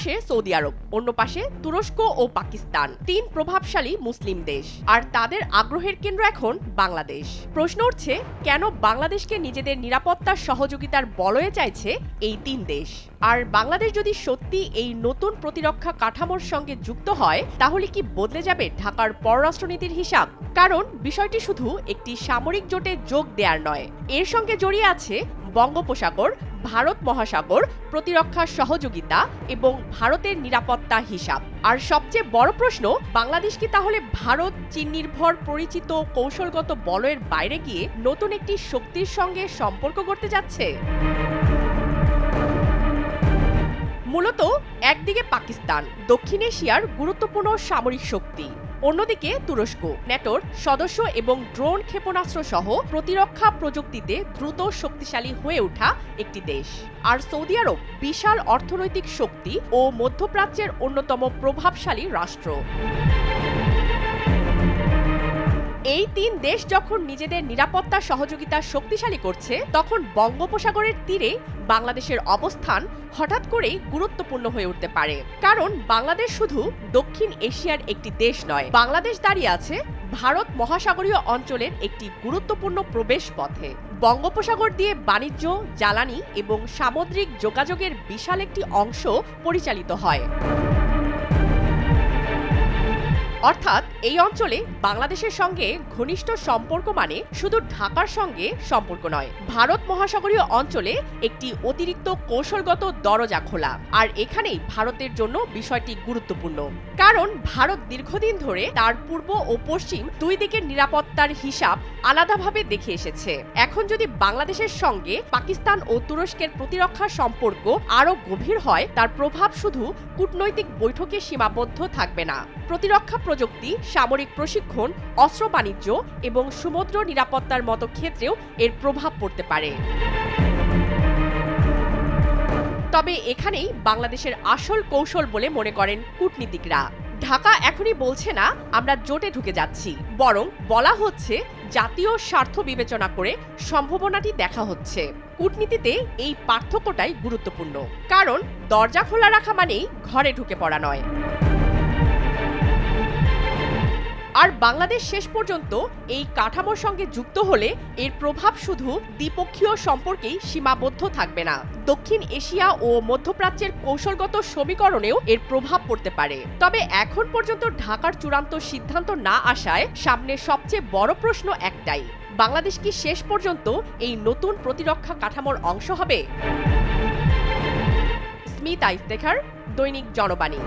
পাশে সৌদি আরব, অন্য পাশে তুরস্ক ও পাকিস্তান, তিন প্রভাবশালী মুসলিম দেশ। আর তাদের আগ্রহের কেন্দ্র এখন বাংলাদেশ। প্রশ্ন উঠছে, কেন বাংলাদেশকে নিজেদের নিরাপত্তার সহযোগিতার বলয়ে চাইছে এই তিন দেশ? আর বাংলাদেশ যদি সত্যি এই নতুন প্রতিরক্ষা কাঠামোর সঙ্গে যুক্ত হয়, তাহলে কি বদলে যাবে ঢাকার পররাষ্ট্রনীতির হিসাব? কারণ বিষয়টি শুধু একটি সামরিক জোটে যোগ দেওয়ার নয়, এর সঙ্গে জড়িয়ে আছে বঙ্গোপসাগর, ভারত মহাসাগর, প্রতিরক্ষা সহযোগিতা এবং ভারতের নিরাপত্তা হিসাব। আর সবচেয়ে বড় প্রশ্ন, বাংলাদেশ কি তাহলে ভারত চীন নির্ভর পরিচিত কৌশলগত বলয়ের বাইরে গিয়ে নতুন একটি শক্তির সঙ্গে সম্পর্ক করতে যাচ্ছে? মূলত একদিকে পাকিস্তান, দক্ষিণ এশিয়ার গুরুত্বপূর্ণ সামরিক শক্তি, অন্যদিকে তুরস্ক, ন্যাটোর সদস্য এবং ড্রোন ক্ষেপণাস্ত্র সহ প্রতিরক্ষা প্রযুক্তিতে দ্রুত শক্তিশালী হয়ে ওঠা একটি দেশ। আর সৌদি আরব বিশাল অর্থনৈতিক শক্তি ও মধ্যপ্রাচ্যের অন্যতম প্রভাবশালী রাষ্ট্র। এই তিন দেশ যখন নিজেদের নিরাপত্তা সহযোগিতা শক্তিশালী করছে, তখন বঙ্গোপসাগরের তীরে বাংলাদেশের অবস্থান হঠাৎ করেই গুরুত্বপূর্ণ হয়ে উঠতে পারে। কারণ বাংলাদেশ শুধু দক্ষিণ এশিয়ার একটি দেশ নয়, বাংলাদেশ দাঁড়িয়ে আছে ভারত মহাসাগরীয় অঞ্চলের একটি গুরুত্বপূর্ণ প্রবেশ পথে। বঙ্গোপসাগর দিয়ে বাণিজ্য, জ্বালানি এবং সামুদ্রিক যোগাযোগের বিশাল একটি অংশ পরিচালিত হয়। অর্থাৎ এই অঞ্চলে বাংলাদেশের সঙ্গে ঘনিষ্ঠ সম্পর্ক মানে শুধু ঢাকার সঙ্গে সম্পর্ক নয়, ভারত মহাসাগরীয় অঞ্চলে একটি অতিরিক্ত কৌশলগত দরজা খোলা। আর এখানেই ভারতের জন্য বিষয়টি গুরুত্বপূর্ণ, কারণ ভারত দীর্ঘদিন ধরে তার পূর্ব ও পশ্চিম দুই দিকের নিরাপত্তার হিসাব আলাদাভাবে দেখে এসেছে। এখন যদি বাংলাদেশের সঙ্গে পাকিস্তান ও তুরস্কের প্রতিরক্ষা সম্পর্ক আরও গভীর হয়, তার প্রভাব শুধু কূটনৈতিক বৈঠকে সীমাবদ্ধ থাকবে না। প্রতিরক্ষা প্রযুক্তি, সামরিক প্রশিক্ষণ, অস্ত্র বাণিজ্য এবং সমুদ্র নিরাপত্তার মতো ক্ষেত্রেও এর প্রভাব পড়তে পারে। তবে এখানেই বাংলাদেশের আসল কৌশল বলে মনে করেন কূটনীতিকরা। ঢাকা এখনই বলছে না আমরা জোটে ঢুকে যাচ্ছি, বরং বলা হচ্ছে জাতীয় স্বার্থ বিবেচনা করে সম্ভাবনাটি দেখা হচ্ছে। কূটনীতিতে এই পার্থক্যটাই গুরুত্বপূর্ণ, কারণ দরজা খোলা রাখা মানেই ঘরে ঢুকে পড়া নয়। আর বাংলাদেশ শেষ পর্যন্ত এই কাঠামোর সঙ্গে যুক্ত হলে এর প্রভাব শুধু দ্বিপক্ষীয় সম্পর্কেই সীমাবদ্ধ থাকবে না, দক্ষিণ এশিয়া ও মধ্যপ্রাচ্যের কৌশলগত সমীকরণেও এর প্রভাব পড়তে পারে। তবে এখন পর্যন্ত ঢাকার চূড়ান্ত সিদ্ধান্ত না আসায় সামনে সবচেয়ে বড় প্রশ্ন একটাই, বাংলাদেশ কি শেষ পর্যন্ত এই নতুন প্রতিরক্ষা কাঠামোর অংশ হবে? স্মিতা ইফতেখার, দৈনিক জনবাণী।